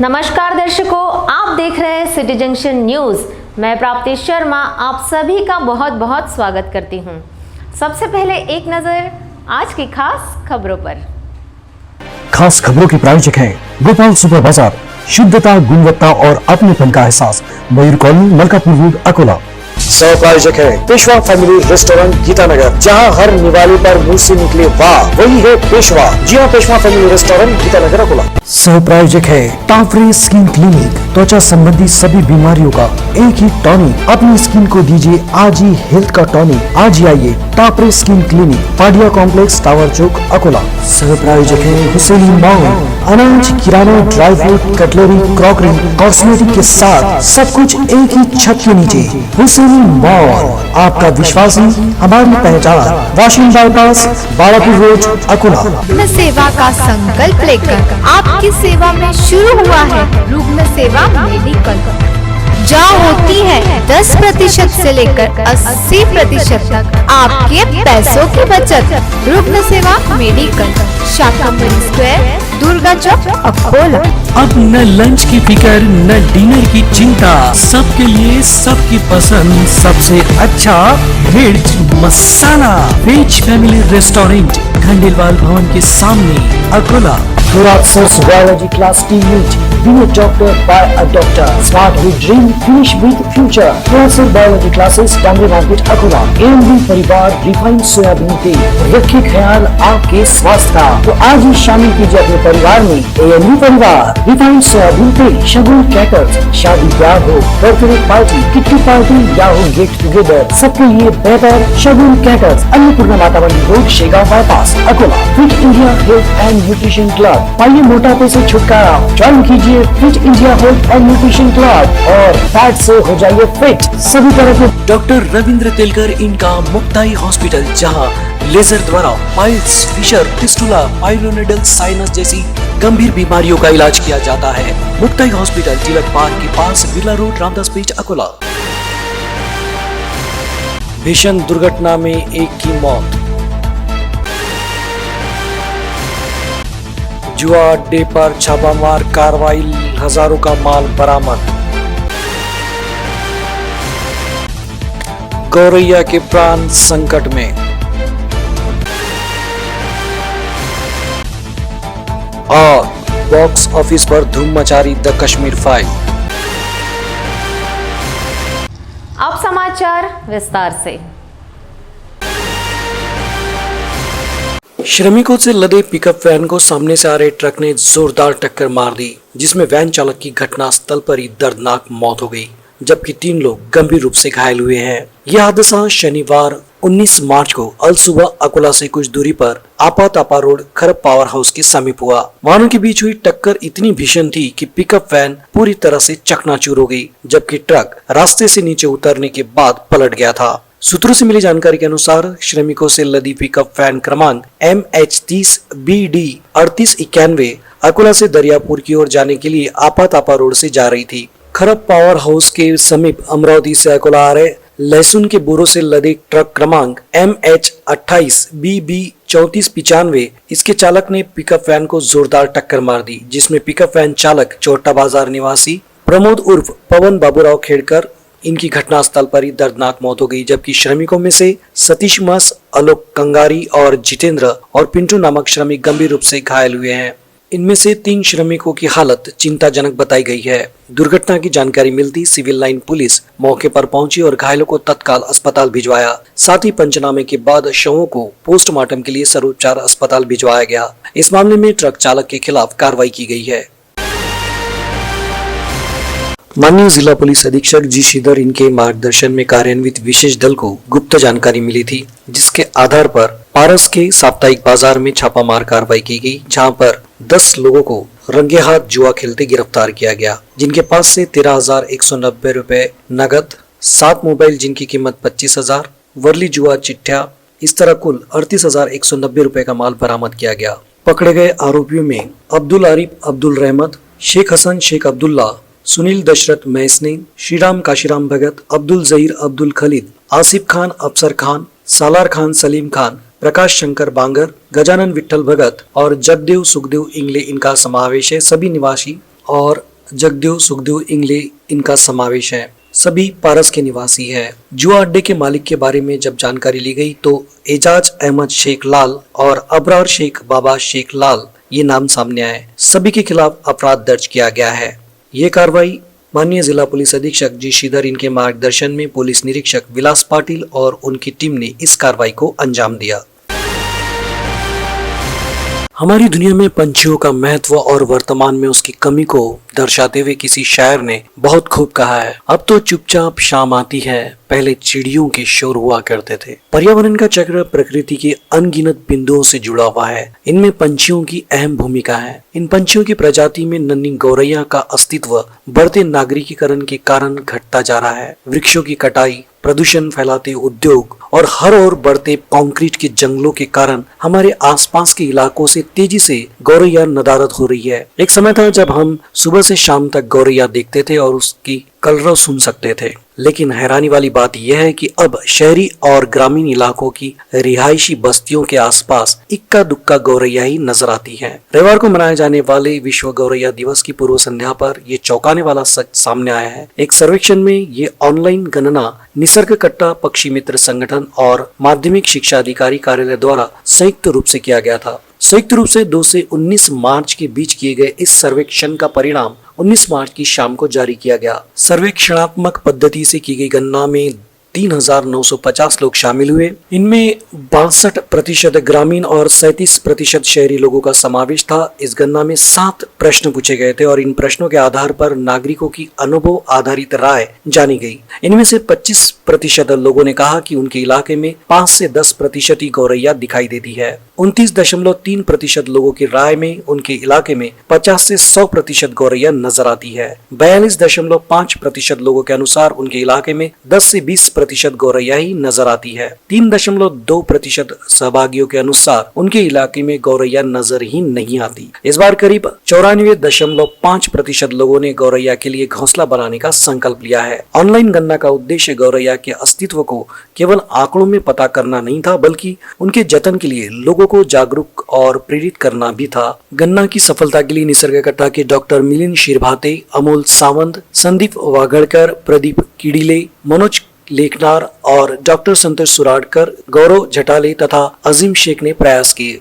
नमस्कार दर्शकों, आप देख रहे हैं सिटी जंक्शन न्यूज़। मैं प्राप्ति शर्मा आप सभी का बहुत बहुत स्वागत करती हूं। सबसे पहले एक नज़र आज की खास खबरों पर। खास खबरों की प्रायोजक है गोपाल सुपर बाजार, शुद्धता, गुणवत्ता और अपनेपन का एहसास, मयूर कॉलोनी, मलकापुर रोड, अकोला। सह प्रायोजक है पेशवा फैमिली रेस्टोरेंट, गीतानगर, जहां हर निवाले पर मुंह से निकले वाह वही है पेशवा। जी हां, पेशवा फैमिली रेस्टोरेंट, गीतानगर, अकोला। सह प्रायोजक है टाफरे स्किन क्लिनिक, त्वचा संबंधी सभी बीमारियों का एक ही टॉनिक। अपनी स्किन को दीजिए आज ही हेल्थ का टॉनिक। आज ही आइए Taphre skin clinic, Padiya complex, tower चौक, अकोला। सह प्रायोजक है हुसैनी मॉल, अनाज, किराना, dry fruit, cutlery, crockery, cosmetic के साथ सब कुछ एक ही छत के नीचे। हुसैनी मॉल, आपका विश्वास ही हमारी पहचान। Washing bypass, Balapur road, Akola. रुग्ण सेवा का संकल्प लेकर आपकी सेवा में शुरू हुआ है रुग्ण सेवा मेडिकल, जहाँ होती है 10% से लेकर 80% तक आपके पैसों की बचत। रुग्ण सेवा मेडिकल, शाकंभरी स्क्वायर, दुर्गा चौक, अकोला। अब न लंच की फिकर न डिनर की चिंता, सबके लिए सबकी पसंद सबसे अच्छा वेज मसाला। Veg family restaurant, Khandelwal Bhavan के सामने, Akola. Biology class T unit, B A doctor by a doctor, smart with dream, finish with future. Biology classes, Dangri market, Akola. MD परिवार रिफाइंड सोयाबीन तेल, रखे ख्याल आपके स्वास्थ्य का, तो आज ही शामिल कीजिए अपने परिवार में एएमडी परिवार रिफाइंड सोयाबीन तेल। शगुन कैटर्स, शादी ब्याह हो, बर्थडे पार्टी, किट्टी पार्टी या हो गेट टुगेदर, सबके लिए बेहतर शगुन कैटर्स, अन्नपूर्णा माता मंदिर road, Shegaon bypass, Akola. Fit India health and nutrition club, पाइए मोटापे से छुटकारा। ज्वाइन कीजिए fit India health and nutrition club और फैट से हो जाइए फिट। सभी तरह के डॉक्टर रविंद्र तेलकर इनका मुक्ताई हॉस्पिटल, जहां लेजर द्वारा पाइल्स, फिशर, फिस्टुला, पाइलोनेडल साइनस जैसी गंभीर बीमारियों का इलाज किया जाता है। मुक्ताई हॉस्पिटल, तिलक पार्क के पास, बिरला रोड, रामदास पेट, अकोला। भीषण दुर्घटना में एक की मौत। जुआ अड्डे पर छापामार कार्रवाई, हजारों का माल बरामद। गौरैया के प्राण संकट में। और बॉक्स ऑफिस पर धूम मचा रही द कश्मीर फाइल। अब समाचार विस्तार से। श्रमिकों से लदे पिकअप वैन को सामने से आ रहे ट्रक ने जोरदार टक्कर मार दी, जिसमें वैन चालक की घटनास्थल पर ही दर्दनाक मौत हो गई, जबकि 3 लोग गंभीर रूप से घायल हुए हैं। यह हादसा शनिवार 19 मार्च को अल सुबह अकोला से कुछ दूरी पर आपा रोड, खरब पावर हाउस के समीप हुआ। वाहनों के बीच हुई टक्कर इतनी भीषण थी कि पिकअप वैन पूरी तरह से चकनाचूर हो गई, जबकि ट्रक रास्ते से नीचे उतरने के बाद पलट गया था। सूत्रों से मिली जानकारी के अनुसार श्रमिकों से लदी पिकअप वैन क्रमांक MH30 BD 3891 अकोला से दरियापुर की ओर जाने के लिए आपा रोड से जा रही थी। खरब पावर हाउस के समीप अमरावती से अकोला आ रहे लहसुन के बोरों से लदे ट्रक क्रमांक MH28 BB 3495, इसके चालक ने पिकअप वैन को जोरदार टक्कर मार दी, जिसमें पिकअप वैन चालक चोटा बाजार निवासी प्रमोद उर्फ पवन बाबूराव खेड़कर इनकी घटनास्थल पर ही दर्दनाक मौत हो गई, जबकि श्रमिकों में से सतीश मस, आलोक कंगारी और जितेंद्र और पिंटू नामक श्रमिक गंभीर रूप से घायल हुए हैं। इनमें से 3 श्रमिकों की हालत चिंताजनक बताई गई है। दुर्घटना की जानकारी मिलती सिविल लाइन पुलिस मौके पर पहुंची और घायलों को तत्काल अस्पताल भिजवाया। साथ ही पंचनामे के बाद शवों को पोस्टमार्टम के लिए सर्वोपचार अस्पताल भिजवाया गया। इस मामले में ट्रक चालक के खिलाफ कार्रवाई की गई है। माननीय जिला पुलिस अधीक्षक जी श्रीधर इनके मार्गदर्शन में कार्यान्वित विशेष दल को गुप्त जानकारी मिली थी, जिसके आधार पर पारस के साप्ताहिक बाजार में छापामार कार्रवाई की गई, जहां पर 10 लोगों को रंगे हाथ जुआ खेलते गिरफ्तार किया गया, जिनके पास से 13,190 रुपए नगद, 7 मोबाइल जिनकी कीमत 25,000, वर्ली जुआ चिट्ठा, इस तरह कुल 38,190 रुपए का माल बरामद किया गया। पकड़े गए आरोपियों में अब्दुल आरिफ अब्दुल रहमत, शेख हसन शेख अब्दुल्ला, सुनील दशरथ मैसने, श्रीराम काशीराम भगत, अब्दुल जहीर अब्दुल खलीद, आसिफ खान अफसर खान, सालार खान सलीम खान, प्रकाश शंकर बांगर, गजानन विठल भगत और जगदेव सुखदेव इंगले इनका समावेश है। सभी निवासी और जगदेव सुखदेव इंगले इनका समावेश है। सभी पारस के निवासी है। जुआ अड्डे के मालिक के बारे में जब जानकारी ली गई तो एजाज अहमद शेख लाल और अबरार शेख बाबा शेख लाल ये नाम सामने आए। सभी के खिलाफ अपराध दर्ज किया गया है। ये कार्रवाई माननीय जिला पुलिस अधीक्षक जी श्रीधर इनके मार्गदर्शन में पुलिस निरीक्षक विलास पाटिल और उनकी टीम ने इस कार्रवाई को अंजाम दिया। हमारी दुनिया में पंछियों का महत्व और वर्तमान में उसकी कमी को दर्शाते हुए किसी शायर ने बहुत खूब कहा है, अब तो चुपचाप शाम आती है, पहले चिड़ियों के शोर हुआ करते थे। पर्यावरण का चक्र प्रकृति के अनगिनत बिंदुओं से जुड़ा हुआ है। इनमें पंछियों की अहम भूमिका है। इन पंछियों की प्रजाति में नन्ही गौरैया का अस्तित्व बढ़ते नागरिकीकरण के कारण घटता जा रहा है। वृक्षों की कटाई, प्रदूषण फैलाते उद्योग और हर ओर बढ़ते कंक्रीट के जंगलों के कारण हमारे आसपास के इलाकों से तेजी से गौरैया नदारद हो रही है। एक समय था जब हम सुबह से शाम तक गौरैया देखते थे और उसकी कलरव सुन सकते थे, लेकिन हैरानी वाली बात यह है कि अब शहरी और ग्रामीण इलाकों की रिहायशी बस्तियों के आसपास इक्का दुक्का गौरैया ही नजर आती है। रविवार को मनाए जाने वाले विश्व गौरैया दिवस की पूर्व संध्या पर ये चौंकाने वाला सच सामने आया है। एक सर्वेक्षण में ये ऑनलाइन गणना निसर्ग कट्टा पक्षी मित्र संगठन और माध्यमिक शिक्षा अधिकारी कार्यालय द्वारा संयुक्त रूप से किया गया था। संयुक्त रूप से 2 से 19 मार्च के बीच किए गए इस सर्वेक्षण का परिणाम 19 मार्च की शाम को जारी किया गया। सर्वेक्षणात्मक पद्धति से की गई गणना में 3,950 लोग शामिल हुए। इनमें 62% ग्रामीण और 37% शहरी लोगों का समावेश था। इस गणना में 7 प्रश्न पूछे गए थे और इन प्रश्नों के आधार पर नागरिकों की अनुभव आधारित राय जानी गई। इनमें से 25% लोगों ने कहा कि उनके इलाके में 5 से 10% ही गौरैया दिखाई देती है। 29.3% लोगों की राय में उनके इलाके में 50 से 100% गौरैया नजर आती है। 42.5% लोगों के अनुसार उनके इलाके में 10 से 20% गौरैया ही नजर आती है। 3.2% सहभागियों के अनुसार उनके इलाके में गौरैया नजर ही नहीं आती। इस बार करीब 94.5% लोगों ने गौरैया के लिए घोंसला बनाने का संकल्प लिया है। ऑनलाइन गणना का उद्देश्य गौरैया के अस्तित्व को केवल आंकड़ों में पता करना नहीं था, बल्कि उनके जतन के लिए लोगों को जागरूक और प्रेरित करना भी था। गन्ना की सफलता के लिए निसर्ग कट्टा के डॉक्टर मिलिंद शिरभाते, अमोल सावंत, संदीप वाघड़कर, प्रदीप किड़ीले, मनोज लेखनार और डॉक्टर संतोष सुराडकर, गौरव झटाले तथा अजीम शेख ने प्रयास किए।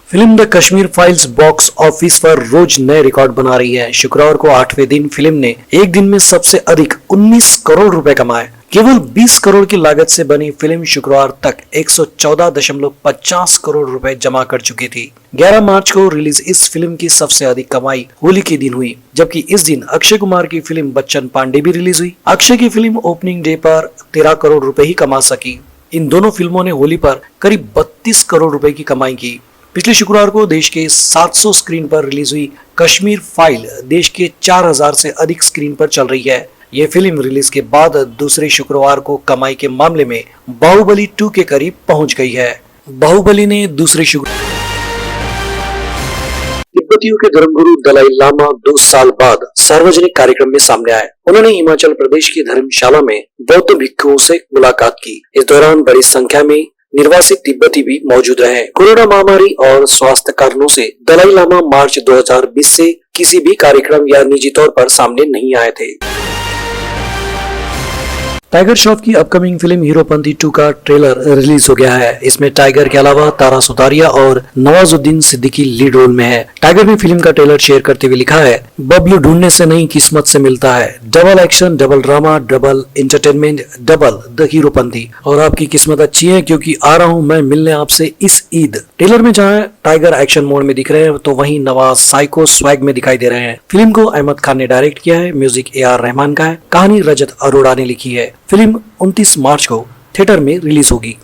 Film the Kashmir files box office पर रोज नए रिकॉर्ड बना रही है। शुक्रवार को 8वें दिन फिल्म ने एक दिन में सबसे अधिक 19 करोड़ रुपए कमाए। केवल 20 करोड़ की लागत से बनी फिल्म शुक्रवार तक 114.50 करोड़ रुपए जमा कर चुकी थी। 11 मार्च को रिलीज इस फिल्म की सबसे अधिक कमाई होली के दिन हुई, जबकि इस दिन अक्षय कुमार की फिल्म बच्चन पांडे भी रिलीज हुई। अक्षय की फिल्म ओपनिंग डे पर 13 करोड़ रुपए ही कमा सकी। इन दोनों फिल्मों ने होली पर करीब 32 करोड़ रुपए की कमाई की। पिछले शुक्रवार को देश के 700 स्क्रीन पर रिलीज हुई कश्मीर फाइल देश के 4000 से अधिक स्क्रीन पर चल रही है। ये फिल्म रिलीज के बाद दूसरे शुक्रवार को कमाई के मामले में बाहुबली 2 के करीब पहुंच गई है। बाहुबली ने दूसरे तिब्बतियों के धर्मगुरु दलाई लामा 2 साल बाद सार्वजनिक कार्यक्रम में सामने आए। उन्होंने हिमाचल प्रदेश की धर्मशाला में बौद्ध भिक्षुओं से मुलाकात की। इस दौरान बड़ी संख्या में निर्वासित तिब्बती भी मौजूद रहे। कोरोना महामारी और स्वास्थ्य कारणों से दलाई लामा मार्च 2020 से किसी भी कार्यक्रम या निजी तौर पर सामने नहीं आए थे। टाइगर श्रॉफ की अपकमिंग फिल्म हीरोपंती 2 का ट्रेलर रिलीज हो गया है। इसमें टाइगर के अलावा तारा सुतारिया और नवाजुद्दीन सिद्दीकी लीड रोल में है। टाइगर ने फिल्म का ट्रेलर शेयर करते हुए लिखा है, बबलू ढूंढने से नहीं किस्मत से मिलता है। Double action, double drama, double entertainment, double the Heropanti. और आपकी किस्मत अच्छी है क्योंकि आ रहा हूँ मैं मिलने आपसे इस ईद। ट्रेलर में जहाँ टाइगर एक्शन मोड में दिख रहे हैं तो वहीं नवाज साइको स्वैग में दिखाई दे रहे हैं। फिल्म को अहमद खान ने डायरेक्ट किया है। म्यूजिक AR रहमान का है। कहानी रजत अरोड़ा ने लिखी है। फिल्म 29 मार्च को थिएटर में रिलीज होगी।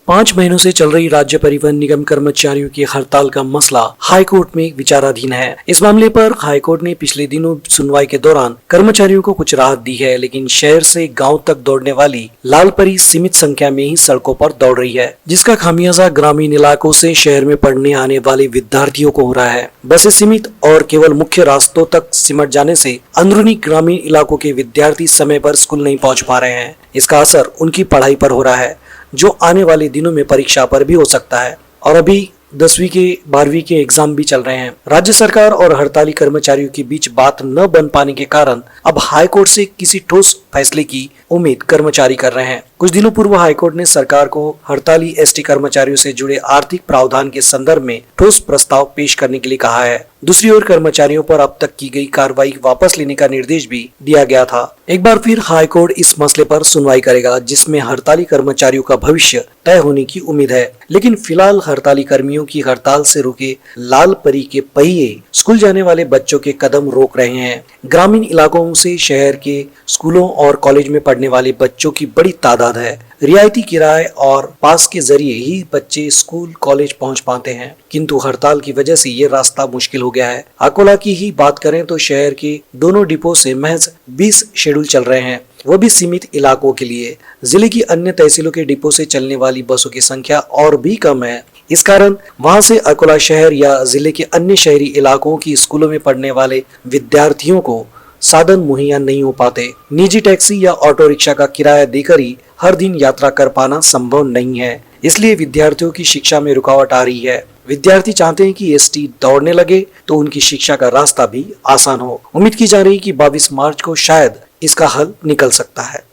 5 महीनों से चल रही राज्य परिवहन निगम कर्मचारियों की हड़ताल का मसला हाई कोर्ट में विचाराधीन है। इस मामले पर हाई कोर्ट ने पिछले दिनों सुनवाई के दौरान कर्मचारियों को कुछ राहत दी है, लेकिन शहर से गांव तक दौड़ने वाली लाल परी सीमित संख्या में ही सड़कों पर दौड़ रही है, जिसका खामियाजा ग्रामीण इलाकों से शहर में पढ़ने आने वाले विद्यार्थियों को हो रहा है। बसें सीमित और केवल मुख्य रास्तों तक सिमट जाने से अंदरूनी ग्रामीण इलाकों के विद्यार्थी समय पर स्कूल नहीं पहुँच पा रहे हैं। इसका असर उनकी पढ़ाई पर हो रहा है, जो आने वाले दिनों में परीक्षा पर भी हो सकता है। और अभी 10वीं के 12वीं के एग्जाम भी चल रहे हैं। राज्य सरकार और हड़ताली कर्मचारियों के बीच बात न बन पाने के कारण अब हाईकोर्ट से किसी ठोस फैसले की उम्मीद कर्मचारी कर रहे हैं। कुछ दिनों पूर्व हाईकोर्ट ने सरकार को हड़ताली एसटी कर्मचारियों से जुड़े आर्थिक प्रावधान के संदर्भ में ठोस प्रस्ताव पेश करने के लिए कहा है। दूसरी ओर कर्मचारियों पर अब तक की गई कार्रवाई वापस लेने का निर्देश भी दिया गया था। एक बार फिर हाईकोर्ट इस मसले पर सुनवाई करेगा, जिसमें हड़ताली कर्मचारियों का भविष्य तय होने की उम्मीद है। लेकिन फिलहाल हड़ताली कर्मियों की हड़ताल से रुके लाल परी के पहिए स्कूल जाने वाले बच्चों के कदम रोक रहे हैं। ग्रामीण इलाकों से शहर के स्कूलों और कॉलेज में पढ़ने वाले बच्चों की बड़ी तादाद है। रियायती किराए और पास के जरिए ही बच्चे स्कूल कॉलेज पहुंच पाते हैं, किंतु हड़ताल की वजह से ये रास्ता मुश्किल हो गया है। अकोला की ही बात करें तो शहर के दोनों डिपो से महज 20 शेड्यूल चल रहे हैं, वो भी सीमित इलाकों के लिए। जिले की अन्य तहसीलों के डिपो से चलने वाली बसों की संख्या और भी कम है। इस कारण वहां से अकोला शहर या जिले के अन्य शहरी इलाकों की स्कूलों में पढ़ने वाले विद्यार्थियों को साधन मुहैया नहीं हो पाते। निजी टैक्सी या ऑटो रिक्शा का किराया देकर ही हर दिन यात्रा कर पाना संभव नहीं है, इसलिए विद्यार्थियों की शिक्षा में रुकावट आ रही है। विद्यार्थी चाहते हैं कि एसटी दौड़ने लगे तो उनकी शिक्षा का रास्ता भी आसान हो। उम्मीद की जा रही कि 22 मार्च को शायद इसका हल निकल सकता है।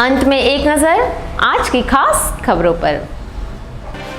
अंत में एक नजर आज की खास खबरों पर।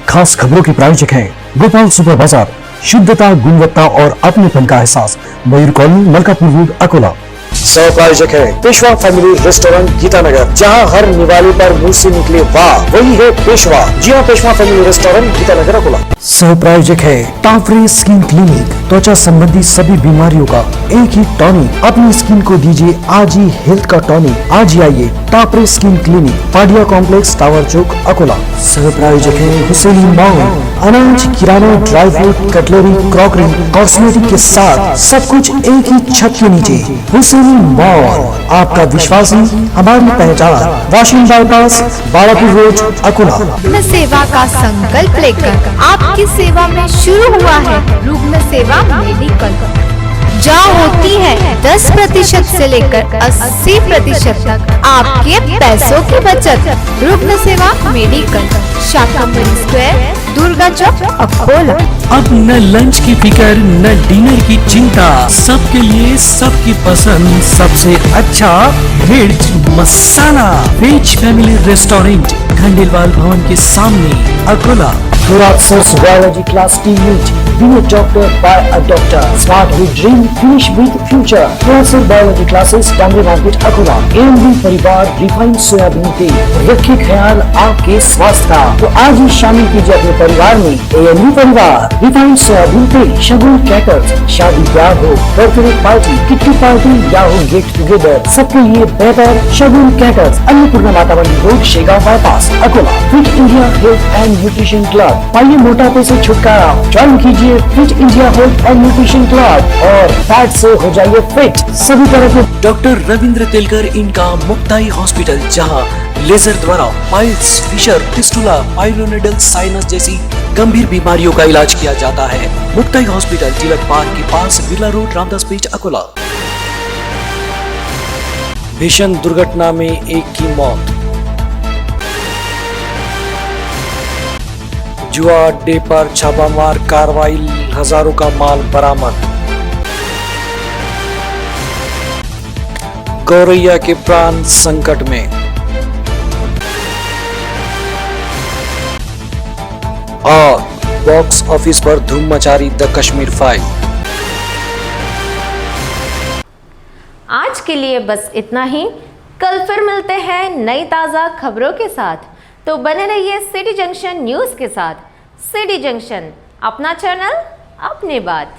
खास खबरों के प्रायोजक हैं गोपाल सुपर बाजार, शुद्धता, गुणवत्ता और अपनेपन का एहसास, मयूर कॉलोनी, मलकापुर रोड, अकोला। सह प्रायोजक है पेशवा फैमिली रेस्टोरेंट, गीतानगर, जहां हर निवाले पर मुंह से निकले वाह वही है पेशवा। जी हाँ, पेशवा फैमिली रेस्टोरेंट, गीतानगर, अकोला। सह प्रायोजक है टाफरे स्किन क्लिनिक, त्वचा संबंधी सभी बीमारियों का एक ही टॉनिक। अपनी स्किन को दीजिए आज ही हेल्थ का टॉनिक। आज ही आइए Taphre skin clinic, Padiya complex, tower चौक, अकोला। सह प्रायोजक है हुसैनी मॉल, अनाज, किराना, dry fruit, cutlery, crockery, cosmetic के साथ सब कुछ एक ही छत के नीचे। हुसैनी मॉल, आपका विश्वास ही हमारी पहचान। Washing bypass, Balapur road, Akola. रुग्ण सेवा का संकल्प लेकर आपकी सेवा में शुरू हुआ है रुग्ण सेवा मेडिकल, जहाँ होती है 10% से लेकर 80% तक आपके पैसों की बचत। रुग्ण सेवा मेडिकल, शाकंभरी स्क्वायर, दुर्गा चौक, अकोला। अब न लंच की फिकर, न डिनर की चिंता, सबके लिए सबकी पसंद, सबसे अच्छा वेज मसाला। Veg family restaurant, Khandelwal Bhavan के सामने, Akola. biology class team meet, being a doctor by a doctor, start with dream, finish with future. biology classes, Dangri market, Akola. AMD परिवार रिफाइंड सोयाबीन तेल, रखे ख्याल आपके स्वास्थ्य का, तो आज ही शामिल कीजिए अपने परिवार में AMD परिवार रिफाइंड सोयाबीन तेल। शगुन क्रैकर्स, शादी ब्याह हो, बर्थडे पार्टी, किट्टी पार्टी या हो गेट टुगेदर, सबके लिए बेहतर शगुन क्रैकर्स। अन्नपूर्णा माता मंदिर road, Shegaon bypass, Akola. Fit India health and nutrition club, पाइए मोटापे से छुटकारा। ज्वाइन कीजिए fit India health and nutrition club और फैट से हो जाइए फिट। सभी तरह के डॉक्टर रविंद्र तेलकर, इनका मुक्ताई हॉस्पिटल, जहां लेजर द्वारा पाइल्स, फिशर, फिस्टुला, पाइलोनेडल साइनस जैसी गंभीर बीमारियों का इलाज किया जाता है। मुक्ताई हॉस्पिटल, तिलक पार्क के पास, बिरला रोड, रामदासपेट, अकोला। भीषण दुर्घटना में एक की मौत। जुआ अड्डे पर छापामार कार्रवाई, हजारों का माल बरामद। गौरैया के प्राण संकट में। और बॉक्स ऑफिस पर धूम मचा रही द कश्मीर फाइल। आज के लिए बस इतना ही। कल फिर मिलते हैं नई ताज़ा खबरों के साथ, तो बने रहिए सिटी जंक्शन न्यूज़ के साथ। सिटी जंक्शन, अपना चैनल, अपनी बात।